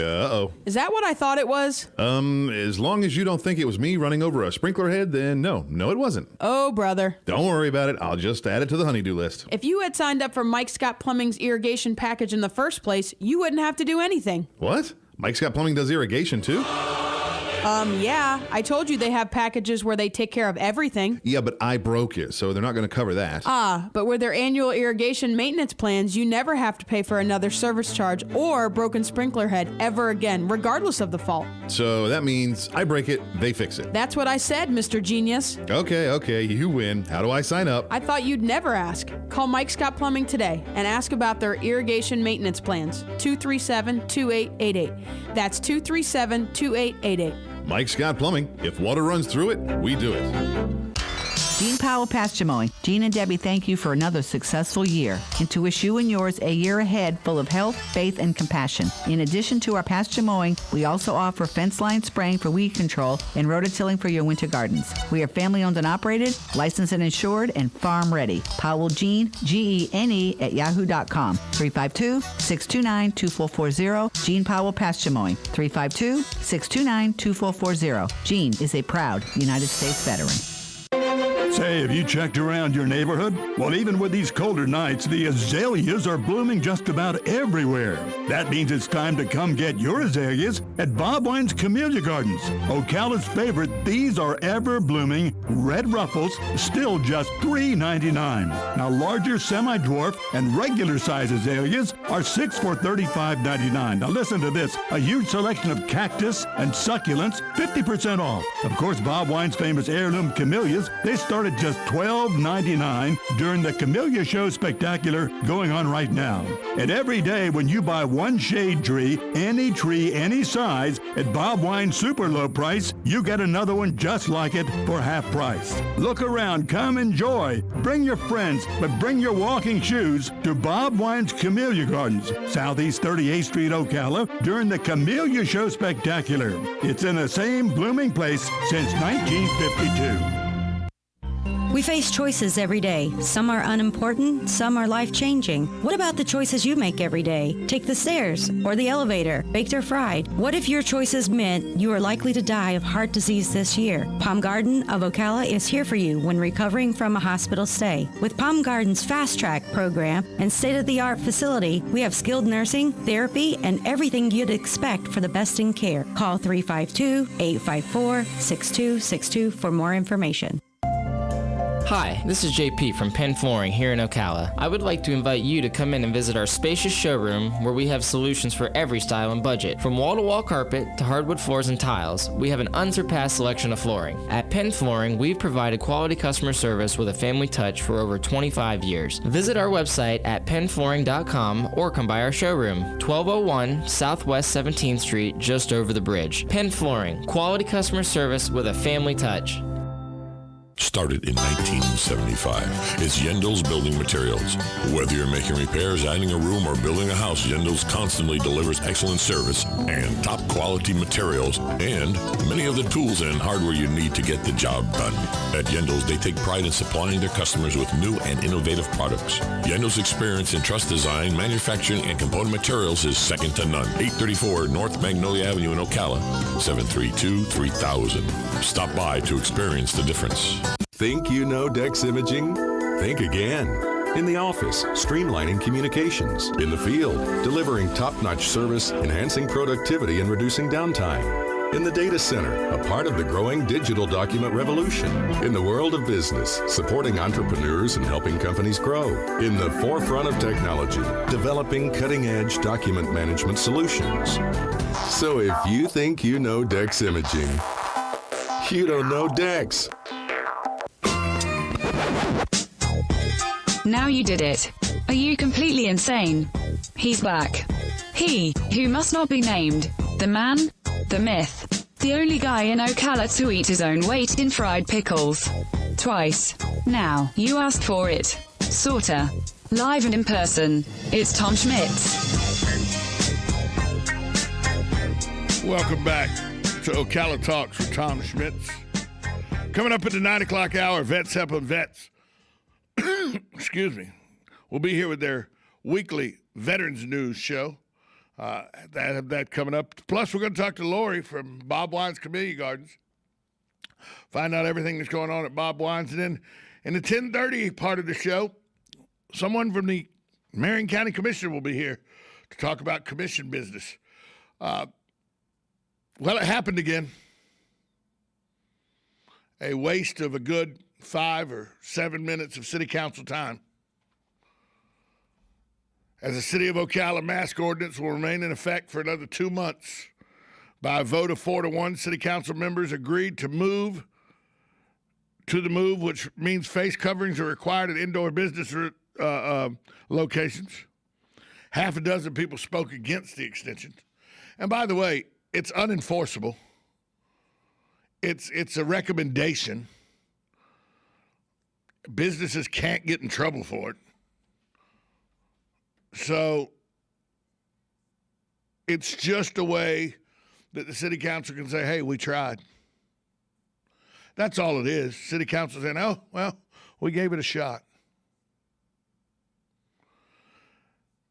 Uh-oh. Is that what I thought it was? As long as you don't think it was me running over a sprinkler head, then no, it wasn't. Oh, brother. Don't worry about it. I'll just add it to the honey-do list. If you had signed up for Mike Scott Plumbing's irrigation package in the first place, you wouldn't have to do anything. What? Mike Scott Plumbing does irrigation too? Yeah. I told you they have packages where they take care of everything. Yeah, but I broke it, so they're not going to cover that. But with their annual irrigation maintenance plans, you never have to pay for another service charge or broken sprinkler head ever again, regardless of the fault. So that means I break it, they fix it. That's what I said, Mr. Genius. Okay, you win. How do I sign up? I thought you'd never ask. Call Mike Scott Plumbing today and ask about their irrigation maintenance plans. 237-2888. That's 237-2888. Mike Scott Plumbing. If water runs through it, we do it. Gene Powell Pasture Mowing. Gene and Debbie thank you for another successful year and to wish you and yours a year ahead full of health, faith, and compassion. In addition to our pasture mowing, we also offer fence line spraying for weed control and rototilling for your winter gardens. We are family owned and operated, licensed and insured, and farm ready. Powell Gene, Gene at yahoo.com. 352-629-2440. Gene Powell Pasture Mowing. 352-629-2440. Gene is a proud United States veteran. Say, have you checked around your neighborhood? Well, even with these colder nights, the azaleas are blooming just about everywhere. That means it's time to come get your azaleas at Bob Wine's Camellia Gardens. Ocala's favorite, these are ever-blooming red ruffles, still just $3.99. Now, larger semi-dwarf and regular-size azaleas are 6 for $35.99. Now, listen to this. A huge selection of cactus and succulents, 50% off. Of course, Bob Wine's famous heirloom camellias, they start at just $12.99 during the Camellia Show Spectacular going on right now. And every day when you buy one shade tree, any size, at Bob Wine's super low price, you get another one just like it for half price. Look around, come enjoy. Bring your friends, but bring your walking shoes to Bob Wine's Camellia Gardens, Southeast 38th Street, Ocala, during the Camellia Show Spectacular. It's in the same blooming place since 1952. We face choices every day. Some are unimportant, some are life-changing. What about the choices you make every day? Take the stairs or the elevator, baked or fried. What if your choices meant you are likely to die of heart disease this year? Palm Garden of Ocala is here for you when recovering from a hospital stay. With Palm Garden's Fast Track program and state-of-the-art facility, we have skilled nursing, therapy, and everything you'd expect for the best in care. Call 352-854-6262 for more information. Hi, this is JP from Penn Flooring here in Ocala. I would like to invite you to come in and visit our spacious showroom where we have solutions for every style and budget. From wall-to-wall carpet to hardwood floors and tiles, we have an unsurpassed selection of flooring. At Penn Flooring, we've provided quality customer service with a family touch for over 25 years. Visit our website at pennflooring.com or come by our showroom, 1201 Southwest 17th Street, just over the bridge. Penn Flooring, quality customer service with a family touch. Started in 1975. It's Yendel's Building Materials. Whether you're making repairs, adding a room, or building a house, Yendel's constantly delivers excellent service and top quality materials and many of the tools and hardware you need to get the job done. At Yendel's, they take pride in supplying their customers with new and innovative products. Yendel's experience in truss design, manufacturing, and component materials is second to none. 834 North Magnolia Avenue in Ocala, 732-3000. Stop by to experience the difference. Think you know Dex Imaging? Think again. In the office, streamlining communications. In the field, delivering top-notch service, enhancing productivity, and reducing downtime. In the data center, a part of the growing digital document revolution. In the world of business, supporting entrepreneurs and helping companies grow. In the forefront of technology, developing cutting-edge document management solutions. So if you think you know Dex Imaging, you don't know Dex. Now you did it. Are you completely insane? He's back. He, who must not be named. The man, the myth. The only guy in Ocala to eat his own weight in fried pickles. Twice. Now, you asked for it. Sorta. Live and in person. It's Tom Schmitz. Welcome back to Ocala Talks with Tom Schmitz. Coming up at the 9 o'clock hour, Vets Helping Vets. Excuse me. We'll be here with their weekly Veterans News show. That coming up. Plus, we're going to talk to Lori from Bob Wine's Camellia Gardens. Find out everything that's going on at Bob Wine's. And then in the 10:30 part of the show, someone from the Marion County Commission will be here to talk about commission business. Well, it happened again. A waste of a good 5 or 7 minutes of city council time. As the city of Ocala mask ordinance will remain in effect for another 2 months. By a vote of 4-1, city council members agreed to move, which means face coverings are required at indoor business locations. Half a dozen people spoke against the extension. And by the way, it's unenforceable. It's a recommendation. Businesses can't get in trouble for it. So it's just a way that the city council can say, hey, we tried. That's all it is. City council saying, oh, well, we gave it a shot.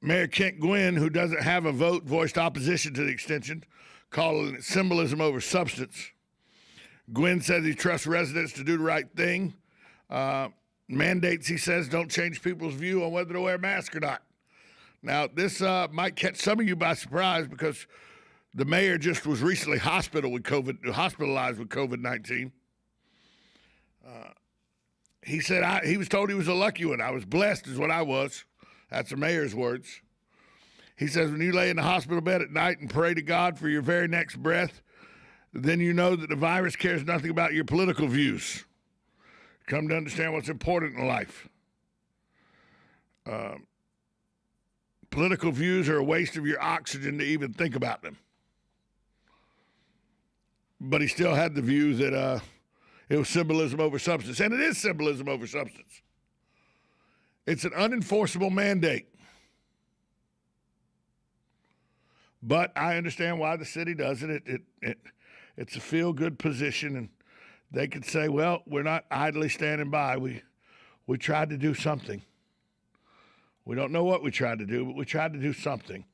Mayor Kent Gwynn, who doesn't have a vote, voiced opposition to the extension, calling it symbolism over substance. Gwynn says he trusts residents to do the right thing. Mandates, he says, don't change people's view on whether to wear a mask or not. Now, this might catch some of you by surprise because the mayor just was recently hospitalized with COVID-19. He said he was told he was a lucky one. I was blessed is what I was. That's the mayor's words. He says when you lay in the hospital bed at night and pray to God for your very next breath, then you know that the virus cares nothing about your political views. Come to understand what's important in life. Political views are a waste of your oxygen to even think about them. But he still had the view that it was symbolism over substance. And it is symbolism over substance. It's an unenforceable mandate. But I understand why the city does it. It's a feel-good position, and they could say, well, we're not idly standing by. We tried to do something. We don't know what we tried to do, but we tried to do something.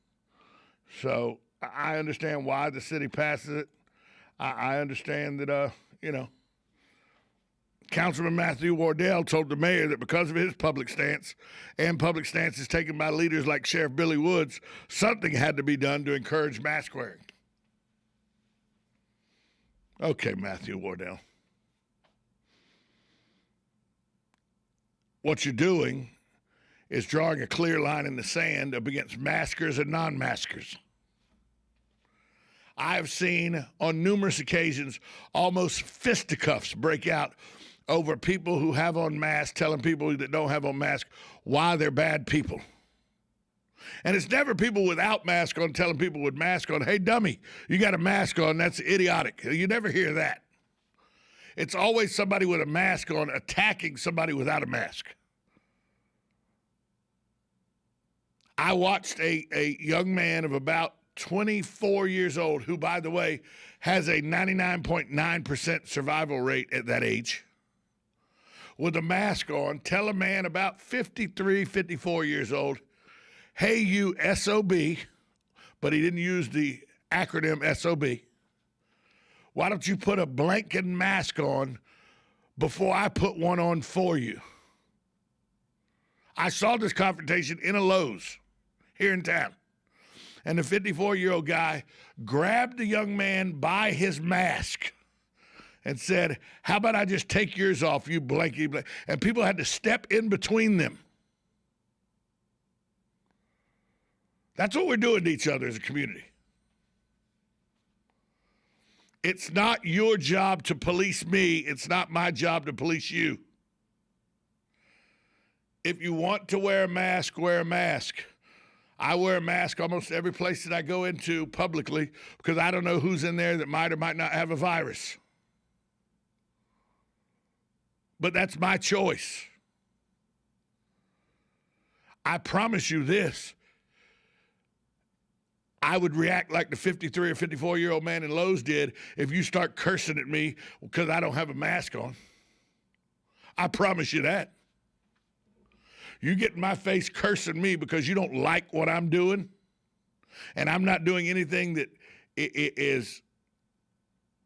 So I understand why the city passes it. I understand that, Councilman Matthew Wardell told the mayor that because of his public stance and public stances taken by leaders like Sheriff Billy Woods, something had to be done to encourage mask wearing. Okay, Matthew Wardell. What you're doing is drawing a clear line in the sand up against maskers and non-maskers. I've seen on numerous occasions almost fisticuffs break out over people who have on masks, telling people that don't have on masks why they're bad people. And it's never people without mask on telling people with mask on, hey, dummy, you got a mask on, that's idiotic. You never hear that. It's always somebody with a mask on attacking somebody without a mask. I watched a young man of about 24 years old who, by the way, has a 99.9% survival rate at that age, with a mask on, tell a man about 53, 54 years old, hey, you SOB, but he didn't use the acronym SOB. Why don't you put a blanket mask on before I put one on for you? I saw this confrontation in a Lowe's here in town. And the 54-year-old guy grabbed the young man by his mask and said, how about I just take yours off, you blanky blank? And people had to step in between them. That's what we're doing to each other as a community. It's not your job to police me. It's not my job to police you. If you want to wear a mask, wear a mask. I wear a mask almost every place that I go into publicly because I don't know who's in there that might or might not have a virus. But that's my choice. I promise you this. I would react like the 53 or 54-year-old man in Lowe's did if you start cursing at me because I don't have a mask on. I promise you that. You get in my face cursing me because you don't like what I'm doing, and I'm not doing anything that is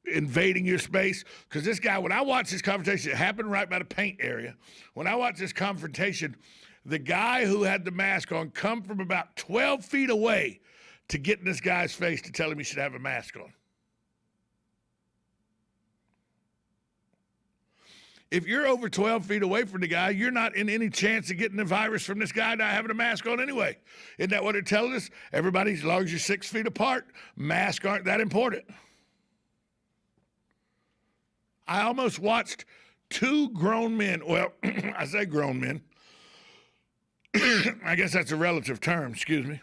invading your space. Because this guy, when I watch this confrontation, it happened right by the paint area. When I watch this confrontation, the guy who had the mask on come from about 12 feet away to get in this guy's face to tell him he should have a mask on. If you're over 12 feet away from the guy, you're not in any chance of getting the virus from this guy not having a mask on anyway. Isn't that what they're telling us? Everybody, as long as you're 6 feet apart, masks aren't that important. I almost watched two grown men. Well, I say grown men. I guess that's a relative term, excuse me.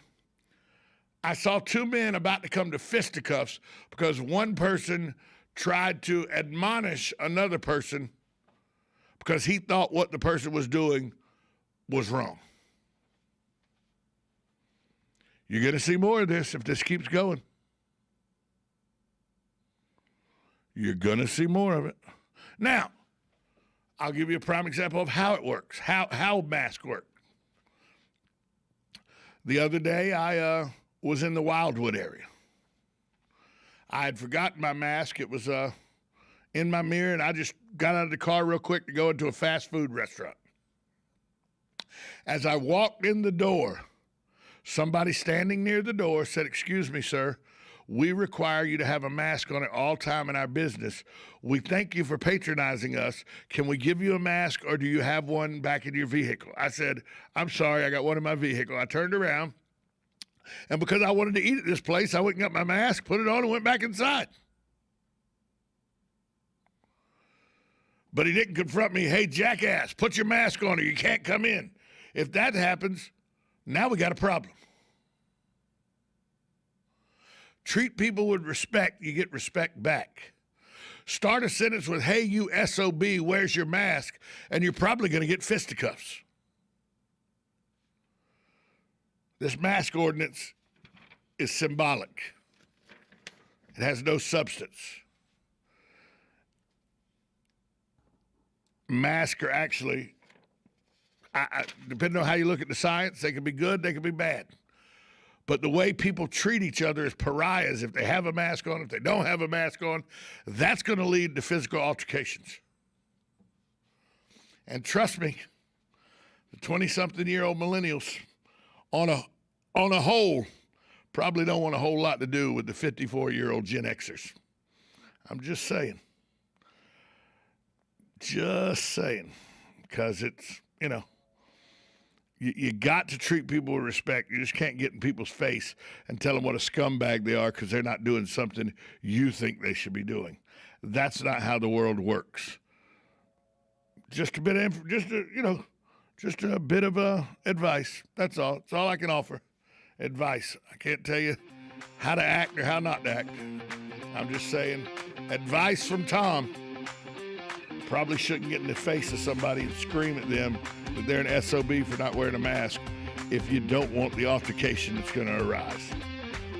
I saw two men about to come to fisticuffs because one person tried to admonish another person because he thought what the person was doing was wrong. You're going to see more of this if this keeps going. You're going to see more of it. Now, I'll give you a prime example of how it works, how masks work. The other day, I was in the Wildwood area. I had forgotten my mask. It was in my mirror, and I just got out of the car real quick to go into a fast food restaurant. As I walked in the door, somebody standing near the door said, "Excuse me, sir, we require you to have a mask on at all time in our business. We thank you for patronizing us. Can we give you a mask, or do you have one back in your vehicle?" I said, "I'm sorry, I got one in my vehicle." I turned around, and because I wanted to eat at this place, I went and got my mask, put it on, and went back inside. But he didn't confront me, "Hey, jackass, put your mask on or you can't come in." If that happens, now we got a problem. Treat people with respect, you get respect back. Start a sentence with, "Hey, you SOB, where's your mask?" and you're probably going to get fisticuffs. This mask ordinance is symbolic. It has no substance. Masks are actually, depending on how you look at the science, they can be good, they can be bad. But the way people treat each other as pariahs, if they have a mask on, if they don't have a mask on, that's going to lead to physical altercations. And trust me, the 20-something-year-old millennials, on a whole, probably don't want a whole lot to do with the 54-year-old Gen Xers. I'm just saying. Just saying. Because it's, you got to treat people with respect. You just can't get in people's face and tell them what a scumbag they are because they're not doing something you think they should be doing. That's not how the world works. Just a bit of, just a bit of advice. That's all. That's all I can offer. Advice. I can't tell you how to act or how not to act. I'm just saying, advice from Tom. Probably shouldn't get in the face of somebody and scream at them that they're an SOB for not wearing a mask if you don't want the altercation that's going to arise.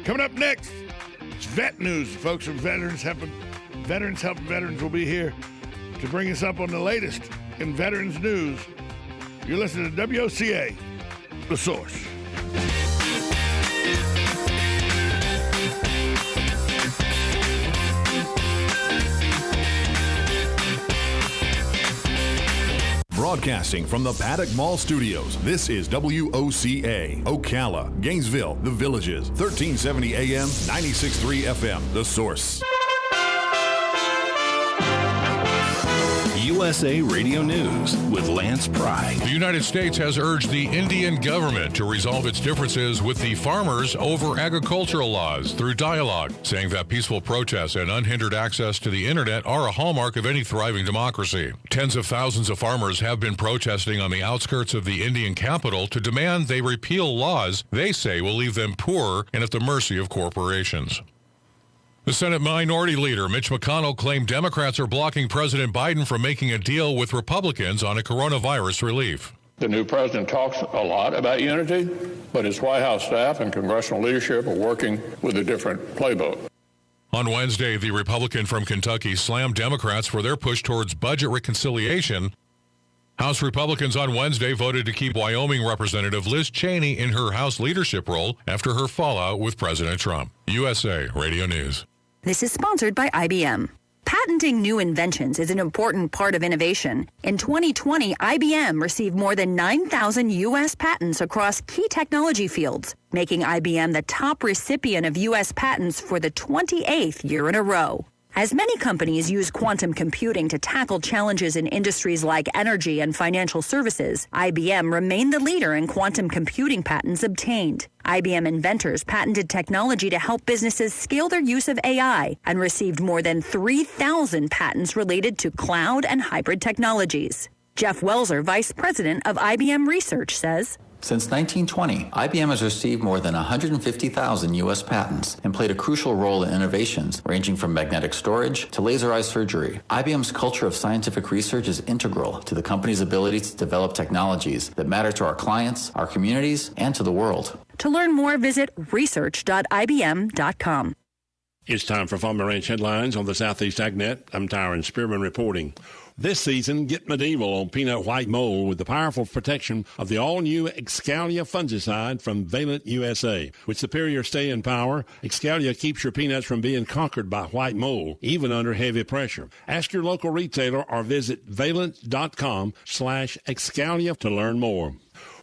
Coming up next, it's vet news. Folks from Veterans Helping Veterans will be here to bring us up on the latest in veterans news. You're listening to WOCA, The Source. Broadcasting from the Paddock Mall Studios, this is WOCA, Ocala, Gainesville, The Villages, 1370 AM, 96.3 FM, The Source. USA Radio News with Lance Pry. The United States has urged the Indian government to resolve its differences with the farmers over agricultural laws through dialogue, saying that peaceful protests and unhindered access to the internet are a hallmark of any thriving democracy. Tens of thousands of farmers have been protesting on the outskirts of the Indian capital to demand they repeal laws they say will leave them poor and at the mercy of corporations. The Senate Minority Leader, Mitch McConnell, claimed Democrats are blocking President Biden from making a deal with Republicans on a coronavirus relief. The new president talks a lot about unity, but his White House staff and congressional leadership are working with a different playbook. On Wednesday, the Republican from Kentucky slammed Democrats for their push towards budget reconciliation House Republicans on Wednesday voted to keep Wyoming Representative Liz Cheney in her House leadership role after her fallout with President Trump. USA Radio News. This is sponsored by IBM. Patenting new inventions is an important part of innovation. In 2020, IBM received more than 9,000 U.S. patents across key technology fields, making IBM the top recipient of U.S. patents for the 28th year in a row. As many companies use quantum computing to tackle challenges in industries like energy and financial services, IBM remained the leader in quantum computing patents obtained. IBM inventors patented technology to help businesses scale their use of AI and received more than 3,000 patents related to cloud and hybrid technologies. Jeff Welser, Vice President of IBM Research, says, Since 1920, IBM has received more than 150,000 U.S. patents and played a crucial role in innovations ranging from magnetic storage to laser eye surgery. IBM's culture of scientific research is integral to the company's ability to develop technologies that matter to our clients, our communities, and to the world. To learn more, visit research.ibm.com. It's time for Farm and Ranch headlines on the Southeast AgNet. I'm Tyron Spearman reporting. This season, get medieval on peanut white mold with the powerful protection of the all-new Excalia fungicide from Valent USA. With superior staying power, Excalia keeps your peanuts from being conquered by white mold, even under heavy pressure. Ask your local retailer or visit valent.com/Excalia to learn more.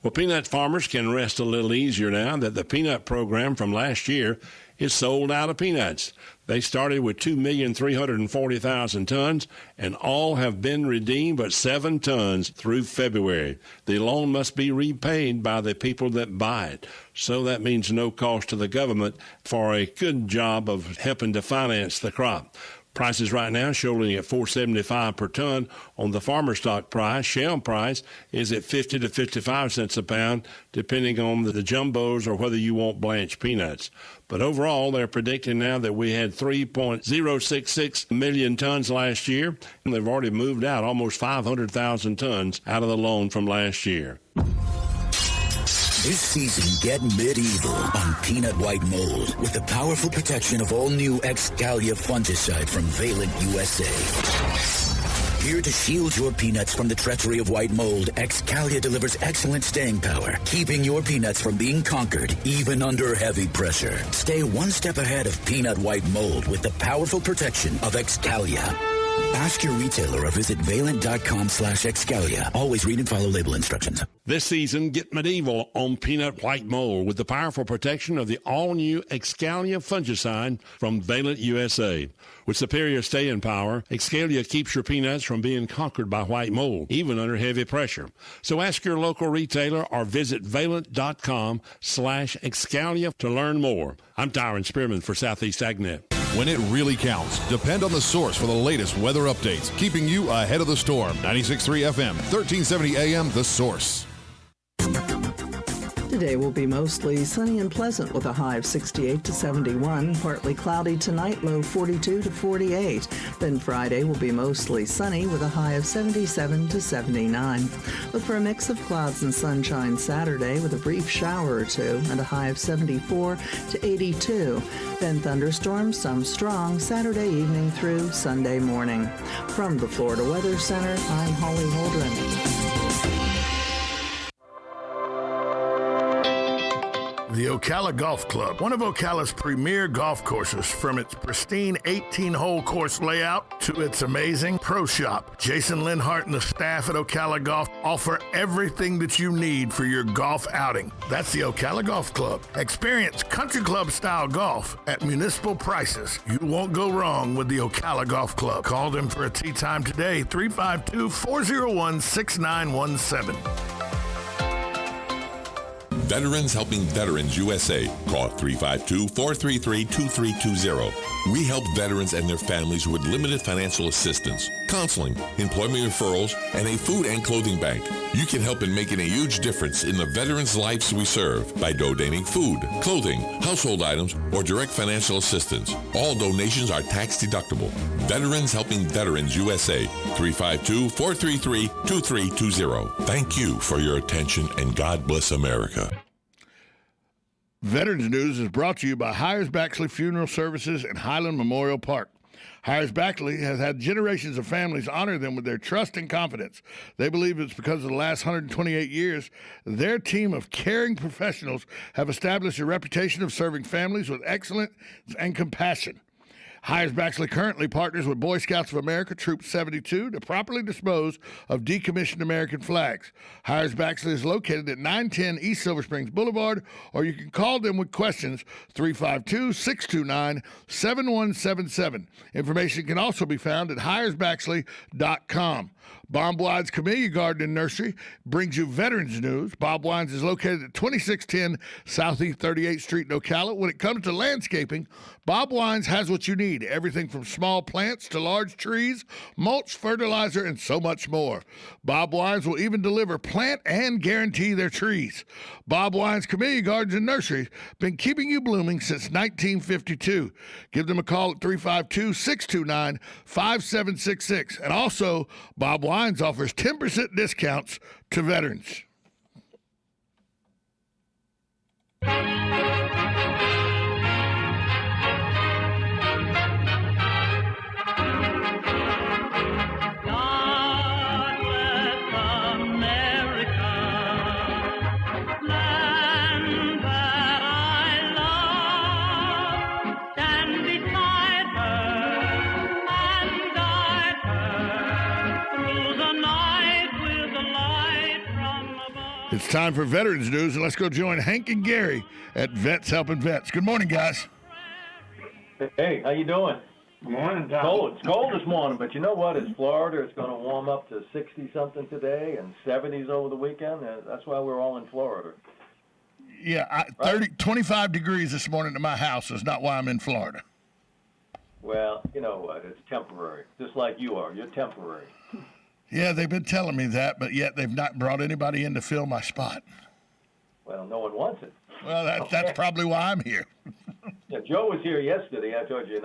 Well, peanut farmers can rest a little easier now that the peanut program from last year is sold out of peanuts. They started with 2,340,000 tons, and all have been redeemed but 7 tons through February. The loan must be repaid by the people that buy it. So that means no cost to the government for a good job of helping to finance the crop. Prices right now showing at $4.75 per ton on the farmer stock price. Shell price is at 50 to 55 cents a pound, depending on the jumbos or whether you want blanched peanuts. But overall, they're predicting now that we had 3.066 million tons last year, and they've already moved out almost 500,000 tons out of the loan from last year. This season, get medieval on peanut white mold with the powerful protection of all-new Excalia fungicide from Valent USA. Here to shield your peanuts from the treachery of white mold, Excalia delivers excellent staying power, keeping your peanuts from being conquered, even under heavy pressure. Stay one step ahead of peanut white mold with the powerful protection of Excalia. Ask your retailer or visit valent.com/Excalia. Always read and follow label instructions. This season, get medieval on peanut white mold with the powerful protection of the all-new Excalia fungicide from Valent USA. With superior staying power, Excalia keeps your peanuts from being conquered by white mold, even under heavy pressure. So ask your local retailer or visit valent.com/Excalia to learn more. I'm Tyron Spearman for Southeast AgNet. When it really counts, depend on the source for the latest weather updates, keeping you ahead of the storm. 96.3 FM, 1370 AM, The Source. Today will be mostly sunny and pleasant with a high of 68 to 71. Partly cloudy tonight, low 42 to 48. Then Friday will be mostly sunny with a high of 77 to 79. Look for a mix of clouds and sunshine Saturday with a brief shower or two and a high of 74 to 82. Then thunderstorms, some strong, Saturday evening through Sunday morning. From the Florida Weather Center, I'm Holly Holdren. The Ocala Golf Club, one of Ocala's premier golf courses, from its pristine 18-hole course layout to its amazing pro shop. Jason Linhart and the staff at Ocala Golf offer everything that you need for your golf outing. That's the Ocala Golf Club. Experience country club style golf at municipal prices. You won't go wrong with the Ocala Golf Club. Call them for a tee time today, 352-401-6917. Veterans Helping Veterans USA. Call 352-433-2320. We help veterans and their families with limited financial assistance, counseling, employment referrals, and a food and clothing bank. You can help in making a huge difference in the veterans' lives we serve by donating food, clothing, household items, or direct financial assistance. All donations are tax deductible. Veterans Helping Veterans USA. 352-433-2320. Thank you for your attention, and God bless America. Veterans News is brought to you by Hires Baxley Funeral Services and Highland Memorial Park. Hires-Backley has had generations of families honor them with their trust and confidence. They believe it's because of the last 128 years, their team of caring professionals have established a reputation of serving families with excellence and compassion. Hires-Backley currently partners with Boy Scouts of America Troop 72 to properly dispose of decommissioned American flags. Hires-Backley is located at 910 East Silver Springs Boulevard, or you can call them with questions 352-629-7177. Information can also be found at hiresbackley.com. Bob Wine's Camellia Garden and Nursery brings you veterans news. Bob Wine's is located at 2610 Southeast 38th Street in Ocala. When it comes to landscaping, Bob Wine's has what you need. Everything from small plants to large trees, mulch, fertilizer, and so much more. Bob Wine's will even deliver plant and guarantee their trees. Bob Wine's Camellia Gardens and Nursery been keeping you blooming since 1952. Give them a call at 352-629-5766. And also, Bob Wines offers 10% discounts to veterans. It's time for Veterans News, and let's go join Hank and Gary at Vets Helping Vets. Good morning, guys. Hey, how you doing? Good morning, Tom. It's cold this morning, but you know what? It's Florida. It's going to warm up to 60-something today and 70s over the weekend. That's why we're all in Florida. Yeah, 25 degrees this morning at my house is not why I'm in Florida. Well, you know what? It's temporary, just like you are. You're temporary. Yeah, they've been telling me that, but yet they've not brought anybody in to fill my spot. Well, no one wants it. Well, that's probably why I'm here. Yeah, Joe was here yesterday. I told you,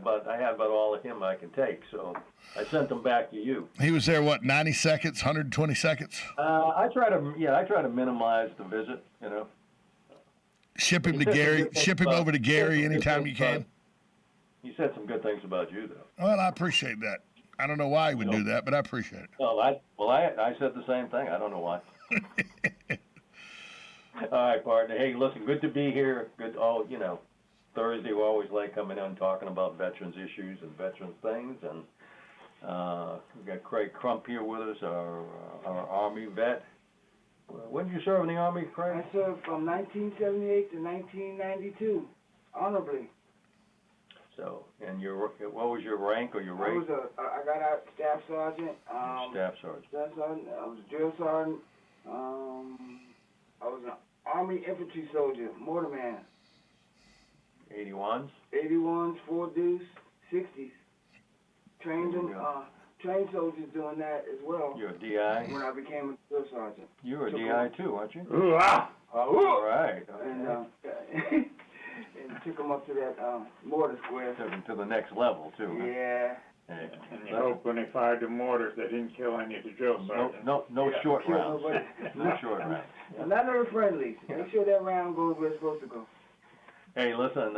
but I had about all of him I can take, so I sent him back to you. He was there, 90 seconds, 120 seconds? I try to minimize the visit, Ship him to Gary. Ship him over to Gary anytime you can. He said some good things about you, though. Well, I appreciate that. I don't know why he would do that, but I appreciate it. Well, I said the same thing. I don't know why. All right, partner. Hey, listen, good to be here. Good. Oh, Thursday we always like coming in and talking about veterans issues and veterans things, and we got Craig Crump here with us, our Army vet. When did you serve in the Army, Craig? I served from 1978 to 1992, honorably. So, and what was your rank or your rate? I got out staff sergeant. Staff sergeant. Staff sergeant. I was a drill sergeant. I was an Army infantry soldier, mortarman. 81s? 81s, 4 deuce, 60s. Trained soldiers doing that as well. You're a DI? When I became a drill sergeant. You were a DI too, aren't you? Ooh, ah! All right. And took them up to that mortar square. Took them to the next level, too. Huh? Yeah. Hey. And you hope when they fired the mortars, they didn't kill any of the drill sergeants. No short rounds. No short rounds. None of the friendlies. Make sure that round goes where it's supposed to go. Hey, listen,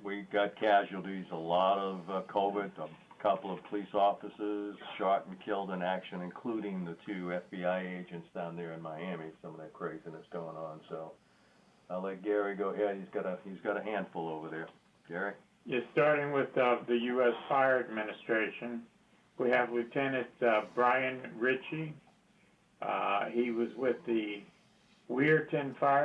we got casualties, a lot of COVID, a couple of police officers shot and killed in action, including the 2 FBI agents down there in Miami, some of that craziness going on. So I'll let Gary go ahead. He's got a handful over there. Gary? You're starting with the U.S. Fire Administration. We have Lieutenant Brian Ritchie. He was with the Weirton Fire